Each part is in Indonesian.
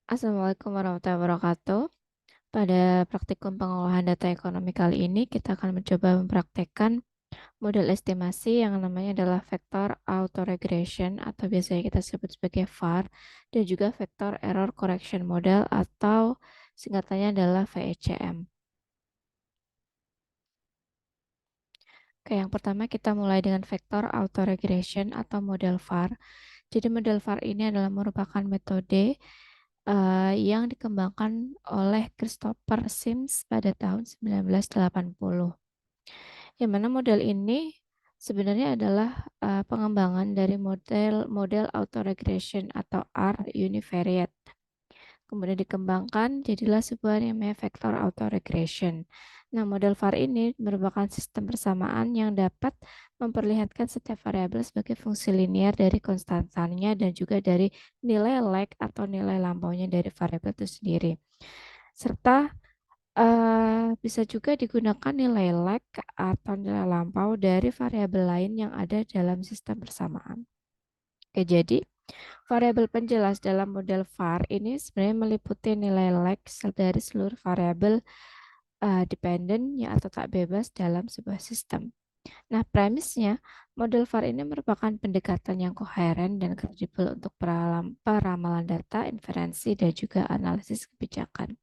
Assalamualaikum warahmatullahi wabarakatuh. Pada praktikum pengolahan data ekonomi kali ini, kita akan mencoba mempraktekkan model estimasi yang namanya adalah vector autoregression atau biasanya kita sebut sebagai VAR, dan juga vector error correction model atau singkatannya adalah VECM. Oke, yang pertama kita mulai dengan vector autoregression atau model VAR. Jadi model VAR ini adalah merupakan metode yang dikembangkan oleh Christopher Sims pada tahun 1980. Yang mana model ini sebenarnya adalah pengembangan dari model autoregression atau R univariate. Kemudian dikembangkan jadilah sebuah yang namanya vector autoregression. Nah, model VAR ini merupakan sistem persamaan yang dapat memperlihatkan setiap variabel sebagai fungsi linear dari konstantannya dan juga dari nilai lag atau nilai lampaunya dari variabel itu sendiri. Serta bisa juga digunakan nilai lag atau nilai lampau dari variabel lain yang ada dalam sistem persamaan. Oke, jadi variabel penjelas dalam model VAR ini sebenarnya meliputi nilai lag dari seluruh variabel dependen yang atau tak bebas dalam sebuah sistem. Nah, premisnya model VAR ini merupakan pendekatan yang koheren dan kredibel untuk peramalan data, inferensi, dan juga analisis kebijakan.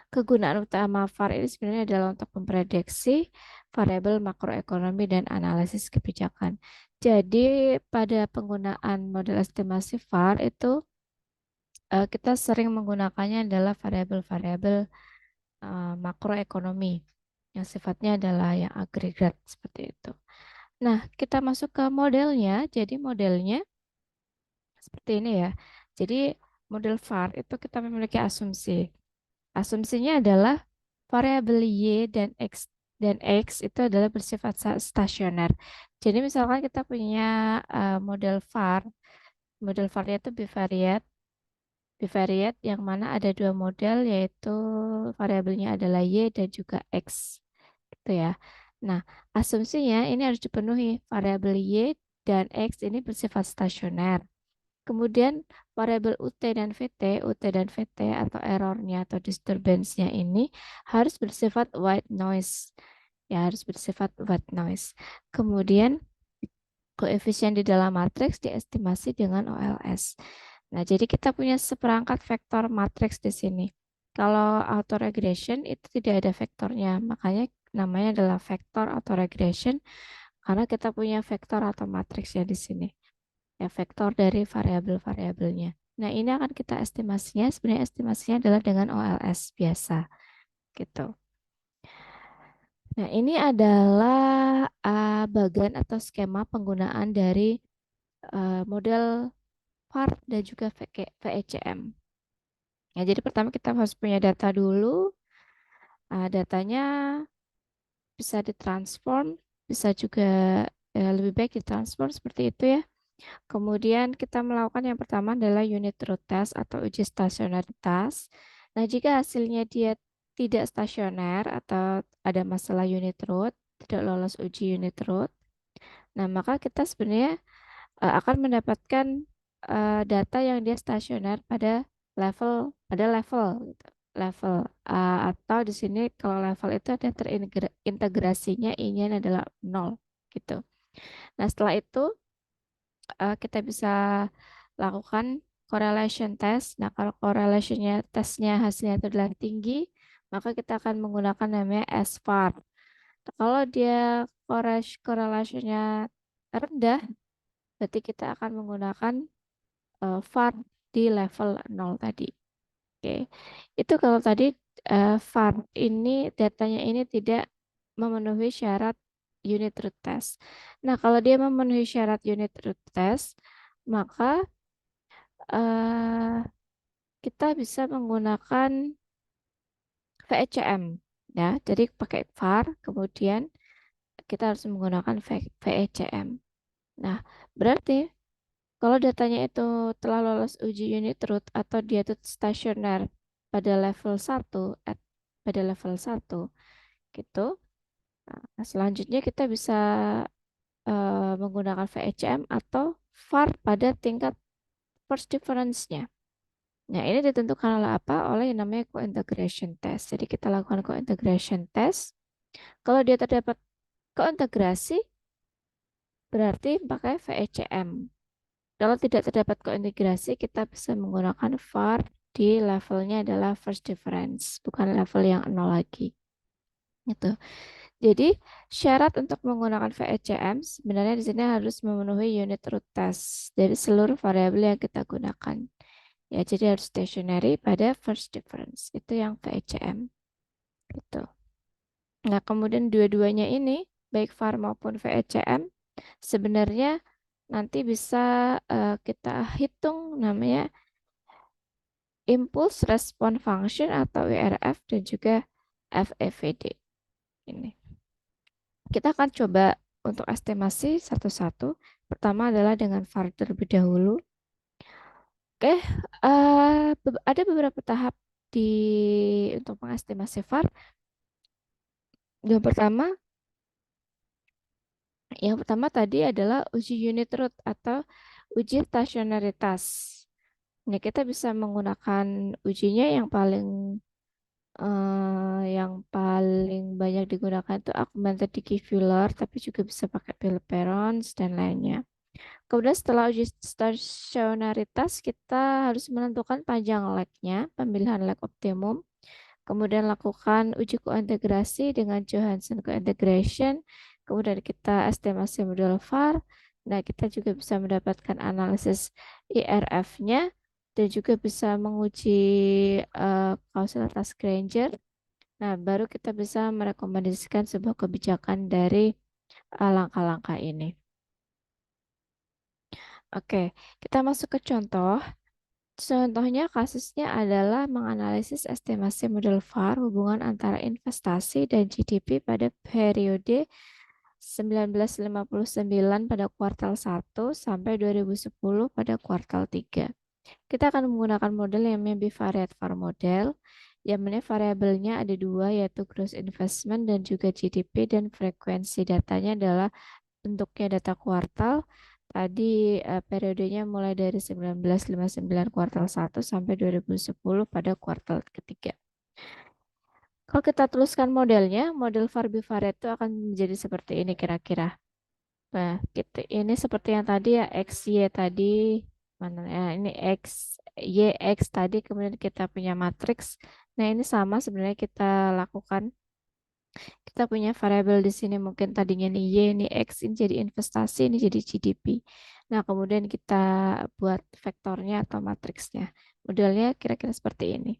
Kegunaan utama VAR ini sebenarnya adalah untuk memprediksi variabel makroekonomi dan analisis kebijakan. Jadi pada penggunaan model estimasi VAR itu kita sering menggunakannya adalah variabel-variabel makroekonomi yang sifatnya adalah yang agregat seperti itu. Nah, kita masuk ke modelnya. Jadi modelnya seperti ini ya. Jadi model VAR itu kita memiliki asumsi. Asumsinya adalah variabel Y dan X itu adalah bersifat stasioner. Jadi misalkan kita punya model VAR, model VAR-nya itu bivariate, bivariate yang mana ada dua model yaitu variabelnya adalah Y dan juga X gitu ya. Nah, asumsinya ini harus dipenuhi variabel Y dan X ini bersifat stasioner. Kemudian variabel UT dan VT atau errornya atau disturbance-nya ini harus bersifat white noise. Ya, harus bersifat white noise. Kemudian koefisien di dalam matriks diestimasi dengan OLS. Nah, jadi kita punya seperangkat vektor matriks di sini. Kalau autoregression itu tidak ada vektornya, makanya namanya adalah vektor autoregression karena kita punya vektor atau matriksnya di sini. Ya, vektor dari variabel-variabelnya. Nah, ini akan kita estimasinya, sebenarnya estimasinya adalah dengan OLS biasa, gitu. Nah, ini adalah bagian atau skema penggunaan dari model VAR dan juga VECM. Ya, jadi pertama kita harus punya data dulu. Datanya bisa ditransform, bisa juga lebih baik ditransform seperti itu ya. Kemudian kita melakukan yang pertama adalah unit root test atau uji stasionaritas. Nah, jika hasilnya dia tidak stasioner atau ada masalah unit root, tidak lolos uji unit root, nah maka kita sebenarnya akan mendapatkan data yang dia stasioner pada level gitu. Level atau di sini kalau level itu ada terintegrasinya I-nya adalah 0 gitu. Nah, setelah itu kita bisa lakukan correlation test. Nah, kalau correlationnya tesnya hasilnya itu adalah tinggi, maka kita akan menggunakan namanya SVAR. Kalau dia correlationnya rendah, berarti kita akan menggunakan VAR di level 0 tadi. Oke. Itu kalau tadi VAR ini datanya ini tidak memenuhi syarat unit root test. Nah, kalau dia memenuhi syarat unit root test, maka eh, kita bisa menggunakan VECM ya. Jadi pakai VAR, kemudian kita harus menggunakan VECM. Nah, berarti kalau datanya itu telah lolos uji unit root atau dia itu stasioner pada level 1, pada level 1 gitu. Nah, selanjutnya kita bisa menggunakan VECM atau VAR pada tingkat first difference-nya. Nah, ini ditentukan oleh apa? Oleh yang namanya co-integration test. Jadi kita lakukan co-integration test. Kalau dia terdapat kointegrasi, berarti pakai VECM. Kalau tidak terdapat kointegrasi, kita bisa menggunakan var di levelnya adalah first difference, bukan level yang nol lagi. Gitu. Jadi syarat untuk menggunakan VECM sebenarnya di sini harus memenuhi unit root test dari seluruh variabel yang kita gunakan. Ya, jadi harus stationary pada first difference. Itu yang VECM. Gitu. Nah, kemudian dua-duanya ini, baik var maupun VECM, sebenarnya nanti bisa kita hitung namanya impulse response function atau IRF dan juga FEVD. Ini. Kita akan coba untuk estimasi satu-satu. Pertama adalah dengan var terlebih dahulu. Oke, ada beberapa tahap di untuk mengestimasi var. Yang pertama, tadi adalah uji unit root atau uji stasionaritas. Nah, kita bisa menggunakan ujinya yang paling banyak digunakan itu augmented Dickey-Fuller, tapi juga bisa pakai Pillai-Perrons dan lainnya. Kemudian setelah uji stasionaritas, kita harus menentukan panjang lag-nya, pemilihan lag optimum. Kemudian lakukan uji kointegrasi dengan Johansson cointegration. Kemudian kita estimasi model var. Nah, kita juga bisa mendapatkan analisis IRF-nya dan juga bisa menguji kausalitas Granger. Nah, baru kita bisa merekomendasikan sebuah kebijakan dari langkah-langkah ini. Oke, kita masuk ke contoh. Contohnya kasusnya adalah menganalisis estimasi model VAR hubungan antara investasi dan GDP pada periode 1959 pada kuartal 1 sampai 2010 pada kuartal 3. Kita akan menggunakan model yang namanya bivariate VAR model, yang mana variabelnya ada dua, yaitu gross investment dan juga GDP, dan frekuensi datanya adalah bentuknya data kuartal. Tadi periodenya mulai dari 1959 kuartal 1 sampai 2010 pada kuartal ketiga. Kalau kita tuliskan modelnya, model var bivariate itu akan menjadi seperti ini kira-kira. Nah, ini seperti yang tadi ya, XY tadi, mana ya, ini X, Y, X tadi, kemudian kita punya matriks. Nah, ini sama sebenarnya kita lakukan. Kita punya variabel di sini mungkin tadinya nih Y, ini X, ini jadi investasi, ini jadi GDP. Nah, kemudian kita buat vektornya atau matriksnya. Modelnya kira-kira seperti ini.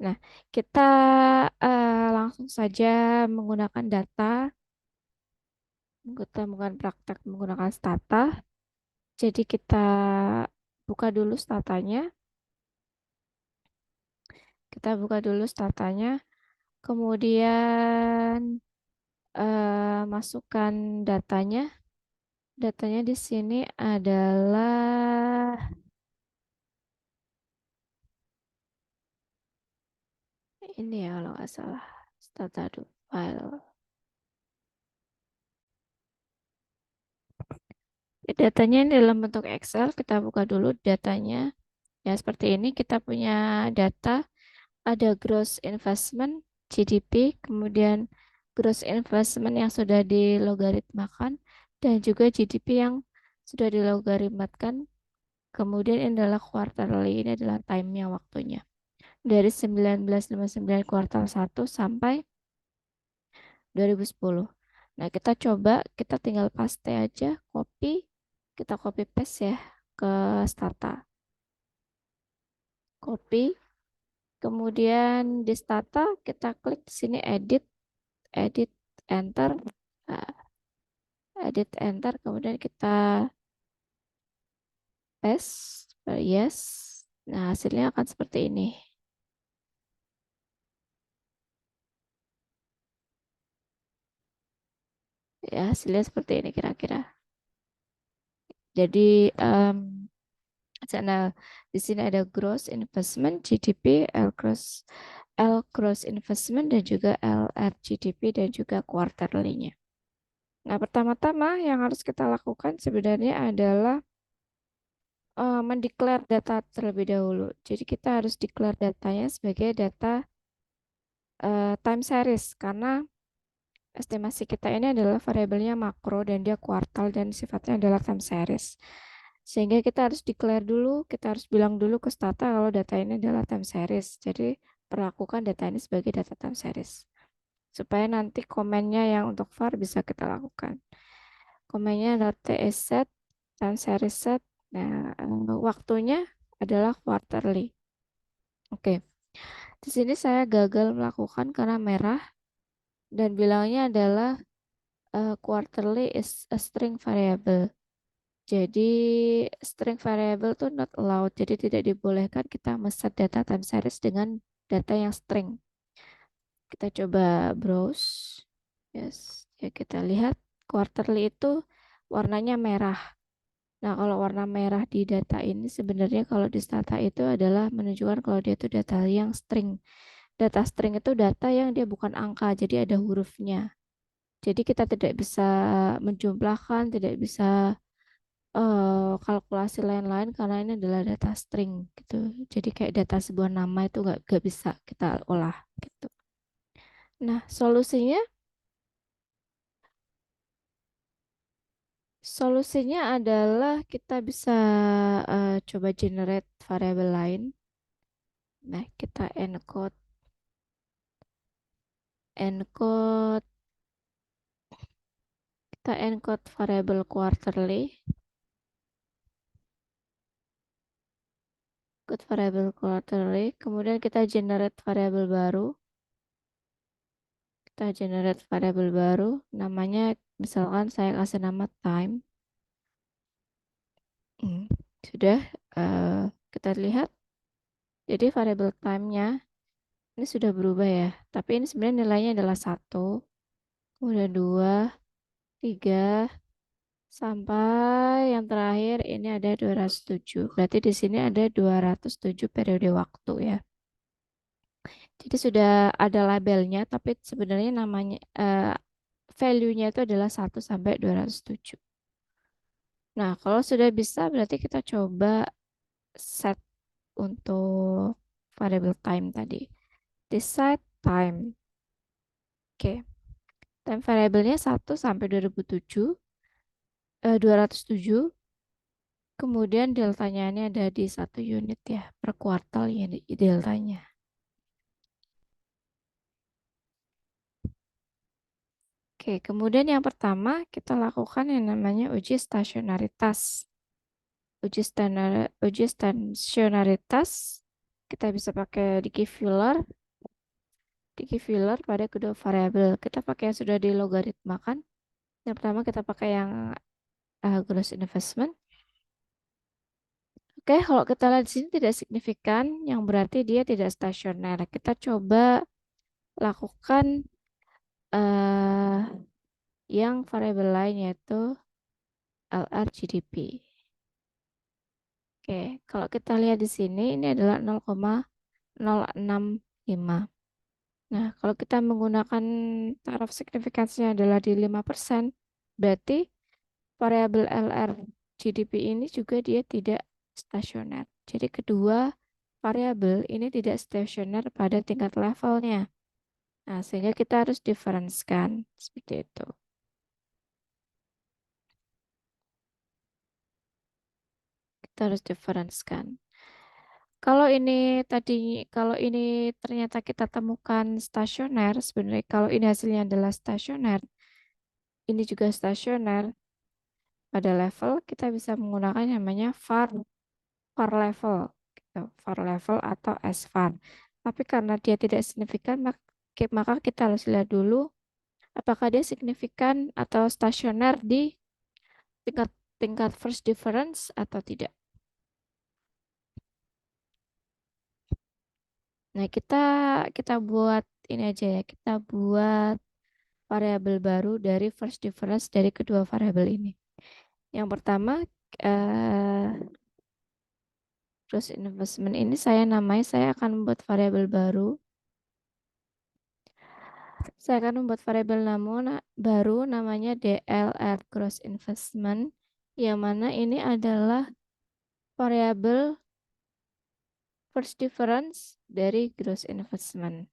Nah, kita langsung saja menggunakan data, kita menggunakan praktek menggunakan stata. Jadi kita buka dulu statanya. Kita buka dulu statanya. Kemudian masukkan datanya. Datanya di sini adalah ini ya kalau nggak salah. Data do file. Datanya ini dalam bentuk Excel. Kita buka dulu datanya. Ya seperti ini. Kita punya data. Ada gross investment, GDP, kemudian gross investment yang sudah dilogaritmakan, dan juga GDP yang sudah dilogaritmakan. Kemudian ini adalah quarterly, ini adalah time-nya, waktunya. Dari 1959 kuartal 1 sampai 2010. Nah, kita coba, kita tinggal paste aja, copy, kita copy paste ya ke Stata. Copy, kemudian di Stata kita klik di sini edit, edit, enter, Nah, edit, enter, kemudian kita paste, yes. Nah, hasilnya akan seperti ini. Ya, hasilnya seperti ini kira-kira. Jadi, sana di sini ada gross investment, GDP, L gross investment, dan juga LR GDP, dan juga quarterly-nya. Nah, pertama-tama yang harus kita lakukan sebenarnya adalah mendeklar data terlebih dahulu. Jadi kita harus declare datanya sebagai data time series karena estimasi kita ini adalah variabelnya makro dan dia kuartal dan sifatnya adalah time series. Sehingga kita harus declare dulu, kita harus bilang dulu ke Stata kalau data ini adalah time series. Jadi perlakukan data ini sebagai data time series. Supaya nanti komennya yang untuk var bisa kita lakukan. Komennya adalah TS set, time series set. Nah, waktunya adalah quarterly. Oke, di sini saya gagal melakukan karena merah dan bilangnya adalah quarterly is a string variable. Jadi string variable tuh not allowed. Jadi tidak dibolehkan kita meset data time series dengan data yang string. Kita coba browse. Yes, ya kita lihat quarterly itu warnanya merah. Nah, kalau warna merah di data ini sebenarnya kalau di Stata itu adalah menunjukkan kalau dia itu data yang string. Data string itu data yang dia bukan angka, jadi ada hurufnya. Jadi kita tidak bisa menjumlahkan, tidak bisa kalkulasi lain-lain karena ini adalah data string gitu. Jadi kayak data sebuah nama itu nggak bisa kita olah gitu. Nah, solusinya adalah kita bisa coba generate variabel lain. Nah, kita encode kita encode variabel quarterly, kemudian kita generate variabel baru. Kita generate variabel baru, namanya misalkan saya kasih nama time. Sudah, kita lihat. Jadi variabel time-nya ini sudah berubah ya. Tapi ini sebenarnya nilainya adalah 1, kemudian 2, 3, sampai yang terakhir ini ada 207. Berarti di sini ada 207 periode waktu ya. Jadi sudah ada labelnya, tapi sebenarnya namanya value-nya itu adalah 1 sampai 207. Nah, kalau sudah bisa berarti kita coba set untuk variable time tadi. Decide time. Oke. Time variabelnya 1 sampai 207. Kemudian deltanya ini ada di 1 unit ya. Per kuartal ya deltanya. Oke, kemudian yang pertama kita lakukan yang namanya uji stasionaritas. Uji stasionaritas kita bisa pakai Digivuler pada kedua variabel. Kita pakai yang sudah dilogaritmakan. Yang pertama kita pakai yang gross investment. Oke, kalau kita lihat di sini tidak signifikan, yang berarti dia tidak stasioner. Kita coba lakukan eh yang variabel lain yaitu LRGDP. Oke, kalau kita lihat di sini ini adalah 0,065. Nah, kalau kita menggunakan taraf signifikansinya adalah di 5%, berarti variabel LRGDP ini juga dia tidak stasioner. Jadi kedua variabel ini tidak stasioner pada tingkat levelnya. Nah, sehingga kita harus difference-kan seperti itu. Kita harus difference-kan. Kalau ini ternyata kita temukan stasioner, sebenarnya kalau ini hasilnya adalah stasioner, ini juga stasioner pada level, kita bisa menggunakan yang namanya var level, gitu, var level atau S-var. Tapi karena dia tidak signifikan, maka kita harus lihat dulu apakah dia signifikan atau stasioner di tingkat tingkat first difference atau tidak. Nah, kita buat ini aja ya. Kita buat variabel baru dari first difference dari kedua variabel ini. Yang pertama, eh, gross investment ini saya akan membuat variabel baru. Saya akan membuat variabel baru namanya DLR gross investment, yang mana ini adalah variabel first difference dari gross investment.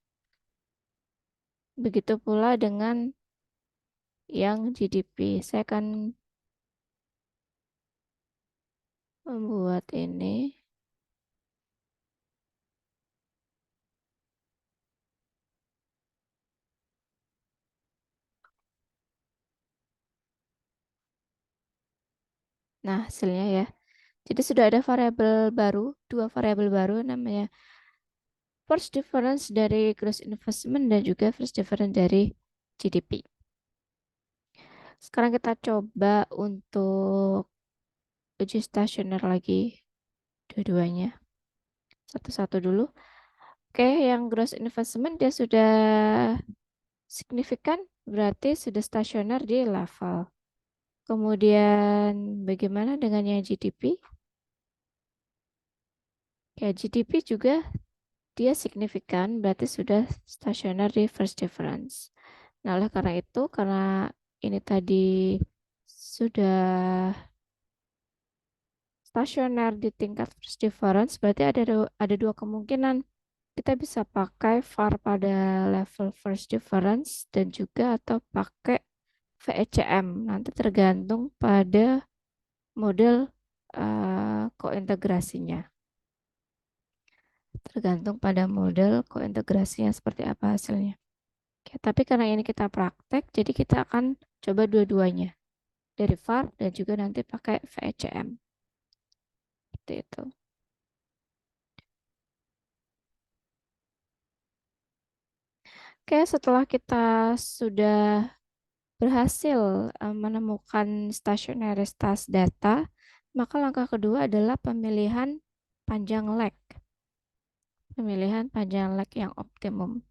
Begitu pula dengan yang GDP. Saya akan membuat ini. Nah, hasilnya ya. Jadi sudah ada variabel baru, dua variabel baru namanya first difference dari gross investment dan juga first difference dari GDP. Sekarang kita coba untuk uji stasioner lagi dua-duanya. Satu-satu dulu. Oke, yang gross investment dia sudah signifikan, berarti sudah stasioner di level. Kemudian bagaimana dengan yang GDP? Ya, GDP juga dia signifikan, berarti sudah stasioner di first difference. Nah, oleh karena itu, karena ini tadi sudah stasioner di tingkat first difference, berarti ada dua kemungkinan. Kita bisa pakai VAR pada level first difference dan juga atau pakai VECM. Nanti tergantung pada model kointegrasinya. Tergantung pada model kointegrasinya seperti apa hasilnya. Oke, tapi karena ini kita praktek, jadi kita akan coba dua-duanya. Dari VAR dan juga nanti pakai VECM. Seperti itu. Oke, setelah kita sudah berhasil menemukan stasionaritas data, maka langkah kedua adalah pemilihan panjang leg. Pemilihan panjang leg yang optimum.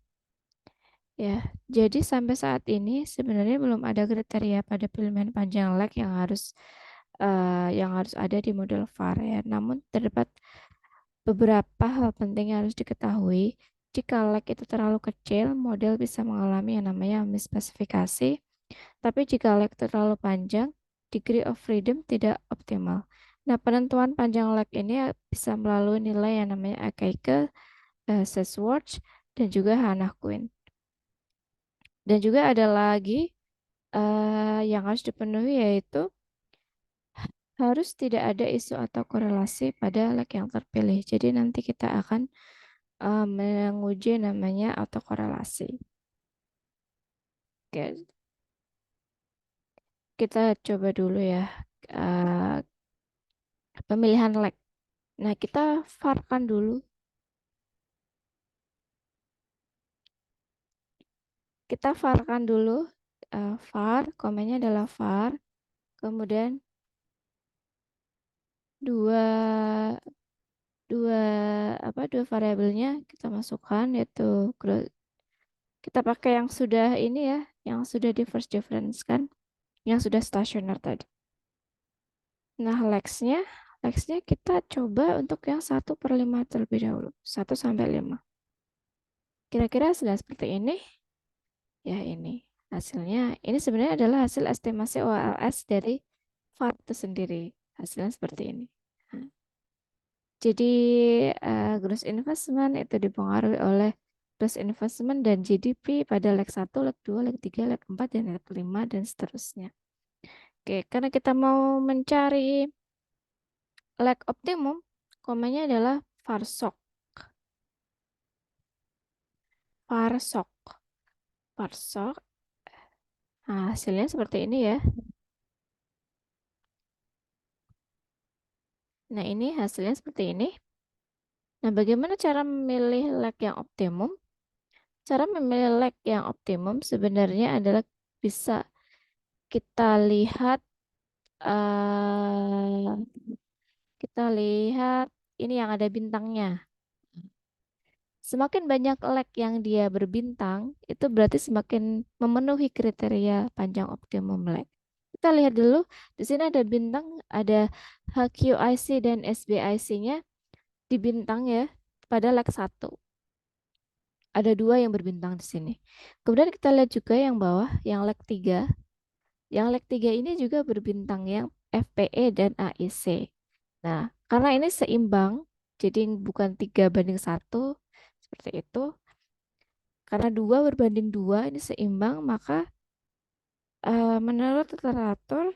Ya, jadi sampai saat ini sebenarnya belum ada kriteria pada pilihan panjang leg yang harus ada di model VAR ya. Namun terdapat beberapa hal penting yang harus diketahui. Jika leg itu terlalu kecil, model bisa mengalami yang namanya misspesifikasi. Tapi jika leg terlalu panjang, degree of freedom tidak optimal. Nah, penentuan panjang leg ini bisa melalui nilai yang namanya Akaike, Sesworth, dan juga Hannah-Quinn. Dan juga ada lagi yang harus dipenuhi yaitu harus tidak ada isu atau korelasi pada leg yang terpilih. Jadi nanti kita akan menguji namanya autokorelasi. Oke, kita coba dulu ya eh, pemilihan leg. Nah, kita var-kan dulu. Kita var-kan dulu. Var, komennya adalah var. Kemudian dua dua dua variabelnya kita masukkan yaitu kita pakai yang sudah ini ya, yang sudah di first difference kan, yang sudah stasioner tadi. Nah, Lexnya kita coba untuk yang 1/5 terlebih dahulu. 1/5. Kira-kira sudah seperti ini. Ya, ini hasilnya. Ini sebenarnya adalah hasil estimasi OLS dari VAR itu sendiri. Hasilnya seperti ini. Nah, jadi gross investment itu dipengaruhi oleh gross investment dan GDP pada leg 1, leg 2, leg 3, leg 4, dan leg 5, dan seterusnya. Oke, karena kita mau mencari leg optimum, komennya adalah VARSOC. VARSOC. VARSOC. Nah, hasilnya seperti ini ya. Nah, ini hasilnya seperti ini. Nah, bagaimana cara memilih leg yang optimum? Cara memilih leg yang optimum sebenarnya adalah bisa kita lihat eh kita lihat ini yang ada bintangnya. Semakin banyak leg yang dia berbintang, itu berarti semakin memenuhi kriteria panjang optimum leg. Kita lihat dulu, di sini ada bintang, ada HQIC dan SBIC-nya di bintang ya, pada leg 1. Ada dua yang berbintang di sini. Kemudian kita lihat juga yang bawah, yang leg 3. Yang leg 3 ini juga berbintang yang FPE dan AIC. Nah, karena ini seimbang, jadi bukan 3 banding 1 seperti itu. Karena 2 berbanding 2 ini seimbang, maka menurut literatur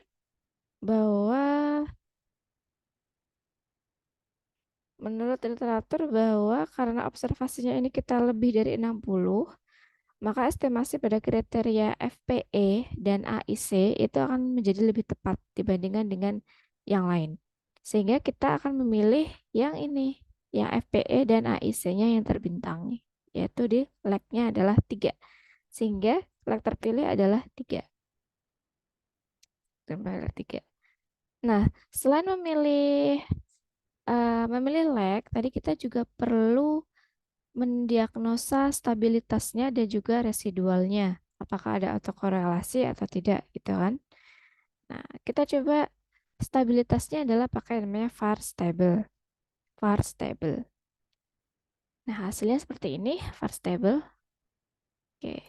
bahwa karena observasinya ini kita lebih dari 60, maka estimasi pada kriteria FPE dan AIC itu akan menjadi lebih tepat dibandingkan dengan yang lain. Sehingga kita akan memilih yang ini, yang FPE dan AIC-nya yang terbintangi, yaitu di lag-nya adalah 3. Sehingga lag terpilih adalah 3. Nah, selain memilih lag, tadi kita juga perlu mendiagnosa stabilitasnya dan juga residualnya. Apakah ada autokorelasi atau tidak, gitu kan? Nah, kita coba stabilitasnya adalah pakai namanya var stable. var stable. Nah, hasilnya seperti ini, var stable. Oke.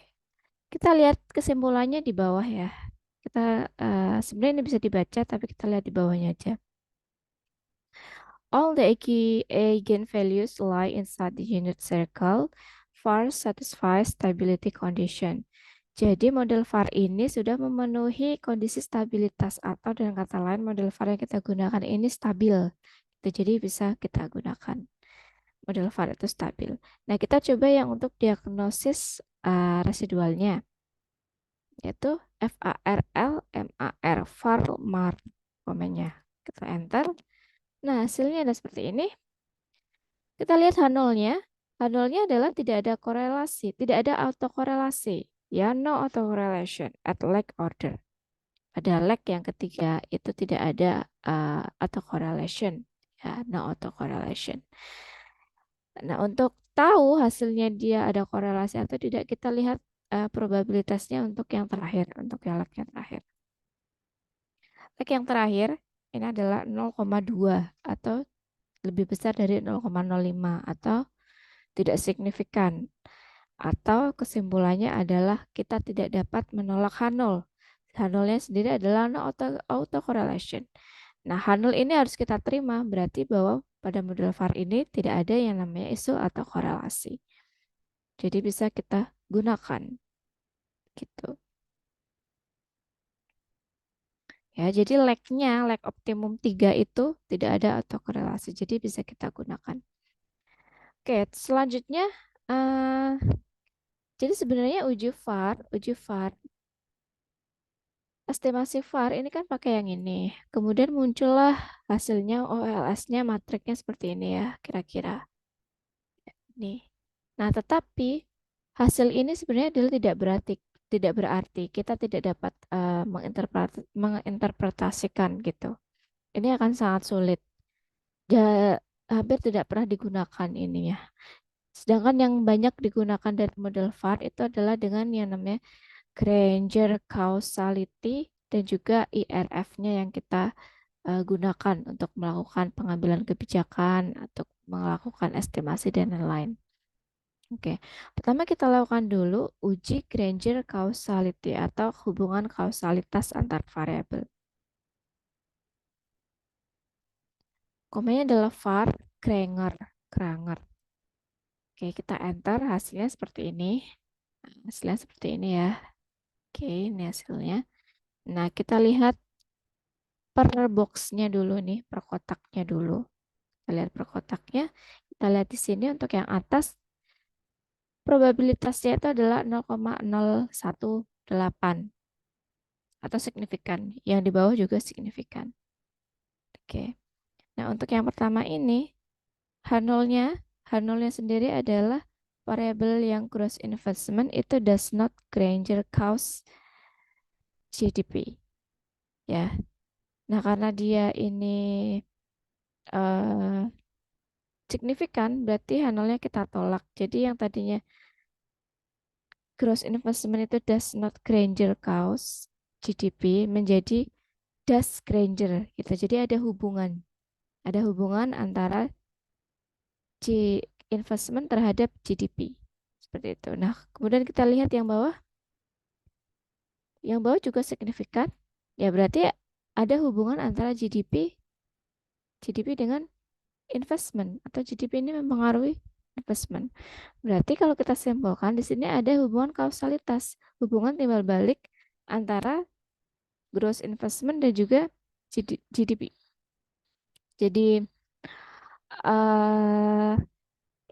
Kita lihat kesimpulannya di bawah ya. Kita sebenarnya ini bisa dibaca, tapi kita lihat di bawahnya aja. All the eigenvalues lie inside the unit circle. VAR satisfies stability condition. Jadi model VAR ini sudah memenuhi kondisi stabilitas, atau dengan kata lain model VAR yang kita gunakan ini stabil. Jadi bisa kita gunakan. Model VAR itu stabil. Nah, kita coba yang untuk diagnosis residualnya, yaitu FARL MAR, VAR komennya. Kita enter. Nah, hasilnya ada seperti ini. Kita lihat H0-nya. H0-nya adalah tidak ada korelasi, tidak ada autokorelasi. Ya, no autocorrelation at lag order. Pada lag yang ketiga itu tidak ada autocorrelation. Ya, no autocorrelation. Nah, untuk tahu hasilnya dia ada korelasi atau tidak, kita lihat probabilitasnya untuk yang terakhir, untuk yang lag yang terakhir. Lag yang terakhir ini adalah 0,2 atau lebih besar dari 0,05 atau tidak signifikan, atau kesimpulannya adalah kita tidak dapat menolak H0. H0-nya sendiri adalah no autocorrelation. Nah, H0 ini harus kita terima, berarti bahwa pada model VAR ini tidak ada yang namanya isu atau korelasi. Jadi bisa kita gunakan gitu. Ya, jadi lag optimum 3 itu tidak ada autokorelasi. Jadi bisa kita gunakan. Oke, selanjutnya jadi sebenarnya uji VAR, estimasi VAR ini kan pakai yang ini. Kemudian muncullah hasilnya OLS-nya matriknya seperti ini ya, kira-kira. Nih. Nah, tetapi hasil ini sebenarnya adalah tidak berarti kita tidak dapat menginterpretasikan gitu. Ini akan sangat sulit. Ja- Hampir tidak pernah digunakan ini ya. Sedangkan yang banyak digunakan dari model VAR itu adalah dengan yang namanya Granger causality dan juga IRF-nya yang kita gunakan untuk melakukan pengambilan kebijakan, untuk melakukan estimasi dan lain-lain. Oke, pertama kita lakukan dulu uji Granger causality atau hubungan kausalitas antar variabel. Komanya adalah var Granger. Granger. Oke, kita enter hasilnya seperti ini. Hasilnya seperti ini ya. Oke, ini hasilnya. Nah, kita lihat per boxnya dulu nih, per kotaknya dulu. Kita lihat per kotaknya. Kita lihat di sini untuk yang atas, probabilitasnya itu adalah 0,018 atau signifikan. Yang di bawah juga signifikan. Oke. Nah, untuk yang pertama ini, H0-nya, H0-nya sendiri adalah variabel yang cross investment itu does not Granger cause GDP. Ya. Nah, karena dia ini eh, signifikan, berarti H0-nya kita tolak. Jadi yang tadinya gross investment itu does not Granger cause GDP menjadi does Granger gitu. Jadi ada hubungan. Ada hubungan antara investment terhadap GDP. Seperti itu. Nah, kemudian kita lihat yang bawah. Yang bawah juga signifikan. Ya berarti ada hubungan antara GDP GDP dengan investment atau GDP ini mempengaruhi investment. Berarti kalau kita simpulkan di sini ada hubungan kausalitas, hubungan timbal balik antara gross investment dan juga GDP. Jadi uh,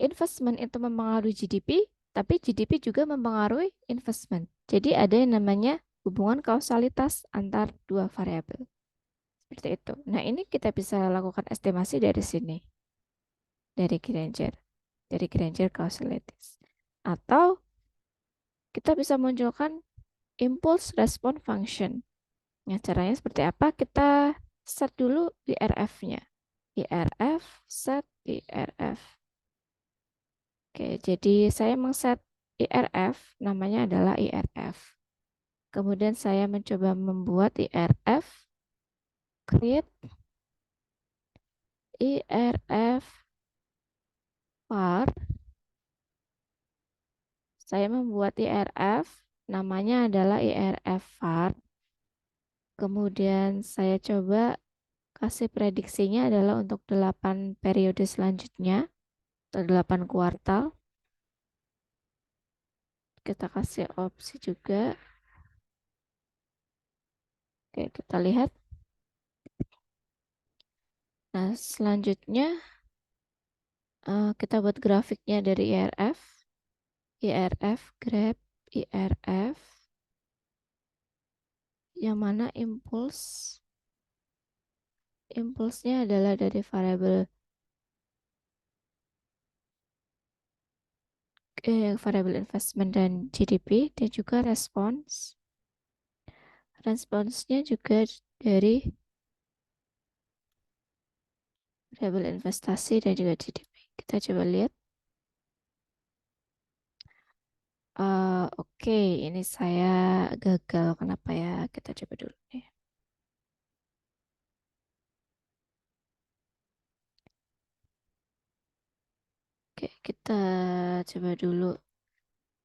investment itu mempengaruhi GDP, tapi GDP juga mempengaruhi investment. Jadi ada yang namanya hubungan kausalitas antar dua variabel. Seperti itu. Nah, ini kita bisa lakukan estimasi dari sini, dari Granger causalities. Atau kita bisa munculkan impulse response function. Nah, caranya seperti apa? Kita set dulu IRF-nya. IRF, set IRF. Oke, jadi saya mengset IRF, namanya adalah IRF. Kemudian saya mencoba membuat IRF, create IRF var. Saya membuat IRF, namanya adalah IRF var. Kemudian saya coba kasih prediksinya adalah untuk 8 periode selanjutnya, atau 8 kuartal. Kita kasih opsi juga. Oke, kita lihat. Nah, selanjutnya kita buat grafiknya dari IRF. IRF, grab, IRF. Yang mana impulsnya adalah dari variabel investment dan GDP dan juga responsnya juga dari variabel investasi dan juga GDP. Kita coba lihat. Oke, ini saya gagal. Kenapa ya? Kita coba dulu nih. Oke, kita coba dulu.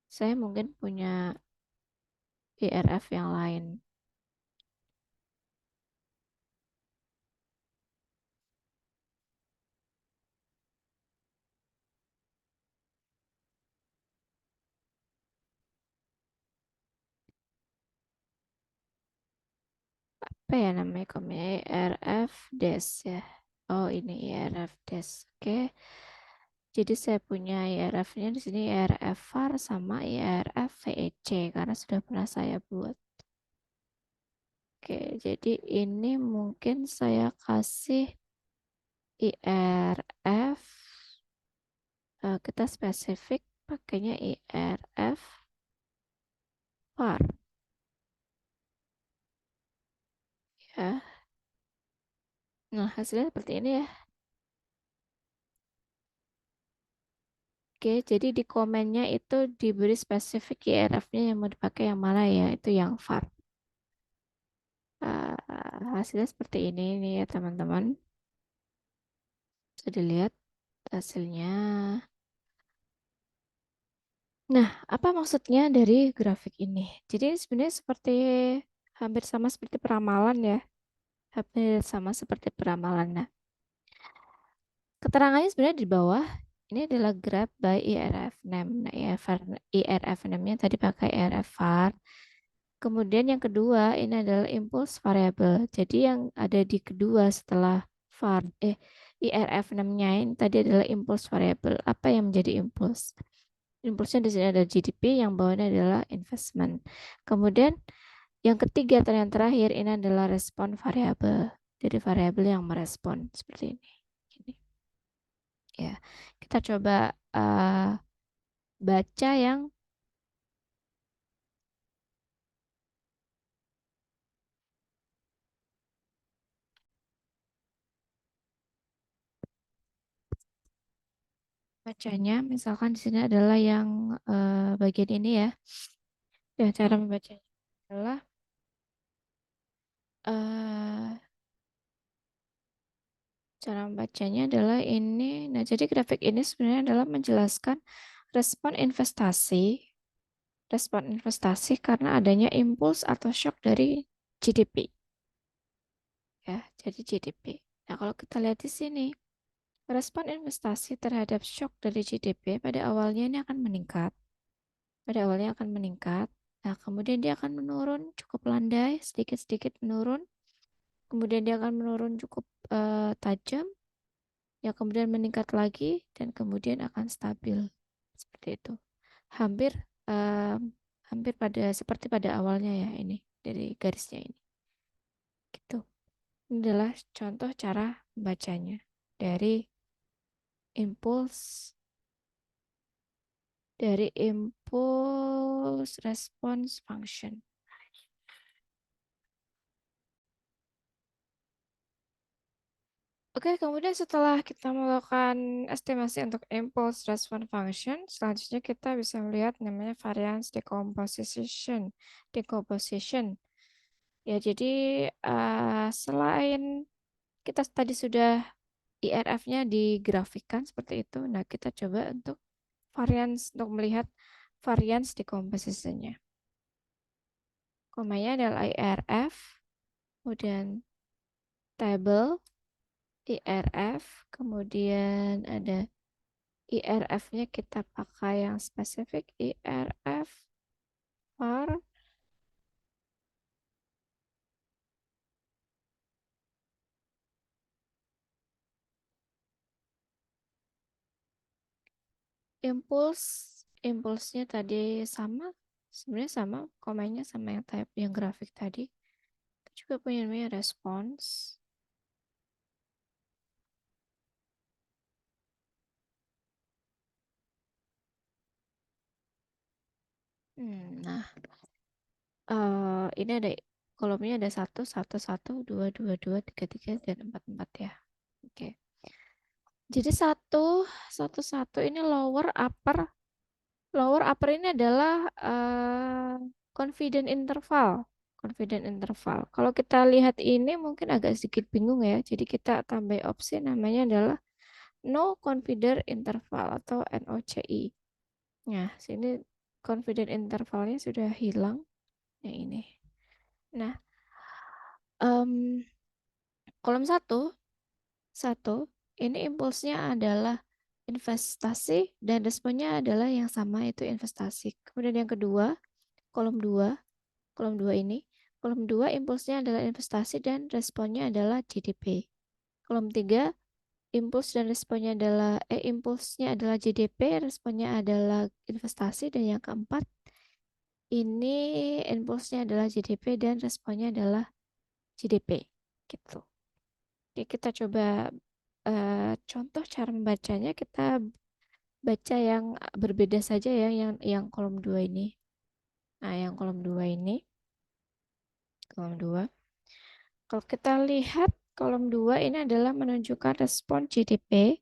Saya mungkin punya IRF yang lain. Apa ya namanya? IRF DES ya. Oh, ini IRF DES. Oke. Jadi saya punya IRF-nya di sini IRF VAR sama IRF VEC karena sudah pernah saya buat. Oke, jadi ini mungkin saya kasih IRF. Kita spesifik pakainya IRF VAR ya. Nah, hasilnya seperti ini ya. Oke, jadi di komennya itu diberi spesifik IRF-nya yang mau dipakai yang mana ya, itu yang VAR. Hasilnya seperti ini nih ya teman-teman. Bisa dilihat hasilnya. Nah, apa maksudnya dari grafik ini? Jadi sebenarnya seperti hampir sama seperti peramalan ya. Hampir sama seperti peramalan. Nah, keterangannya sebenarnya di bawah. Ini adalah graph by IRF name. Nah, IRF name-nya tadi pakai IRF var. Kemudian yang kedua ini adalah impulse variable. Jadi yang ada di kedua setelah var IRF name-nya ini tadi adalah impulse variable. Apa yang menjadi impulse? Impulsnya di sini ada GDP, yang bawahnya adalah investment. Kemudian yang ketiga atau yang terakhir ini adalah respon variabel. Jadi variabel yang merespon seperti ini. Gini. Ya, kita coba baca yang bacanya. Misalkan di sini adalah yang bagian ini ya. Ya, cara membacanya adalah eh cara membacanya adalah ini. Nah, jadi grafik ini sebenarnya adalah menjelaskan respon investasi, karena adanya impuls atau shock dari GDP. Ya, jadi GDP. Nah, kalau kita lihat di sini, respon investasi terhadap shock dari GDP pada awalnya ini akan meningkat. Pada awalnya akan meningkat. Nah, kemudian dia akan menurun cukup landai, sedikit-sedikit menurun. Kemudian dia akan menurun cukup tajam, ya kemudian meningkat lagi, dan kemudian akan stabil. Seperti itu. Hampir hampir pada seperti pada awalnya ya ini dari garisnya ini. Gitu. Ini adalah contoh cara membacanya dari impuls response function. Oke, kemudian setelah kita melakukan estimasi untuk impulse response function, selanjutnya kita bisa melihat namanya variance decomposition. Decomposition. Ya, jadi selain kita tadi sudah IRF-nya digrafikkan seperti itu, nah kita coba untuk untuk melihat variance decomposition-nya. Komanya adalah IRF, kemudian table IRF, kemudian ada IRF-nya kita pakai yang spesifik IRF var impuls impulsnya tadi sama, sebenarnya sama, komanya sama yang type yang grafik tadi. Kita juga punya namanya response. Nah, ini ada kolomnya ada satu, satu, satu, dua, dua, dua, tiga, tiga, dan empat, empat ya. Oke. Jadi satu, satu, satu ini lower upper. Lower upper ini adalah confident interval. Confident interval. Kalau kita lihat ini mungkin agak sedikit bingung ya. Jadi kita tambah opsi namanya adalah no confident interval atau NOCI. Nah, sini confident intervalnya sudah hilang. Yang ini. Nah, kolom satu, satu, ini impulsnya adalah investasi dan responnya adalah yang sama yaitu investasi. Kemudian yang kedua, kolom 2, kolom 2 ini, kolom 2 impulsnya adalah investasi dan responnya adalah GDP. Kolom 3, impulsnya adalah GDP, responnya adalah investasi, dan yang keempat ini impulsnya adalah GDP dan responnya adalah GDP. Gitu. Oke, kita coba contoh cara membacanya, kita baca yang berbeda saja ya, yang kolom 2 ini. Nah, yang kolom 2 ini, kolom 2. Kalau kita lihat kolom 2 ini adalah menunjukkan respon GDP,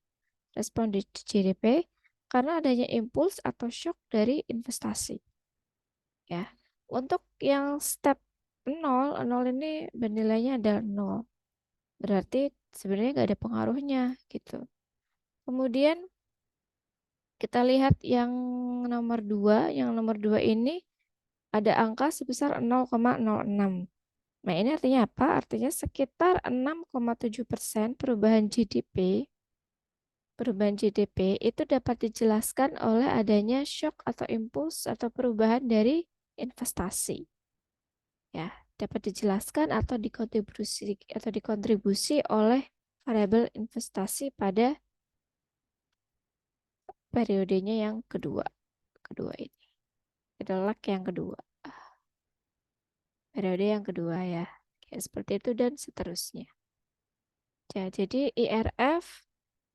respon di GDP karena adanya impuls atau shock dari investasi. Ya. Untuk yang step 0, 0 ini bernilainya adalah 0. Berarti sebenarnya nggak ada pengaruhnya gitu. Kemudian kita lihat yang nomor 2, yang nomor 2 ini ada angka sebesar 0,06. Nah, ini artinya apa? Artinya sekitar 6,7% perubahan GDP itu dapat dijelaskan oleh adanya shock atau impuls atau perubahan dari investasi. Ya, dapat dijelaskan atau dikontribusi oleh variabel investasi pada periodenya yang kedua. Kedua ini. Adalah yang kedua. Periode yang kedua ya. Kayak seperti itu dan seterusnya. Ya, jadi IRF,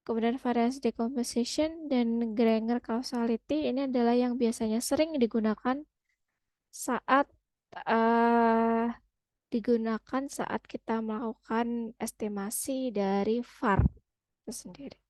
kemudian variance decomposition, dan Granger causality ini adalah yang biasanya sering digunakan saat uh, kita melakukan estimasi dari VAR itu sendiri.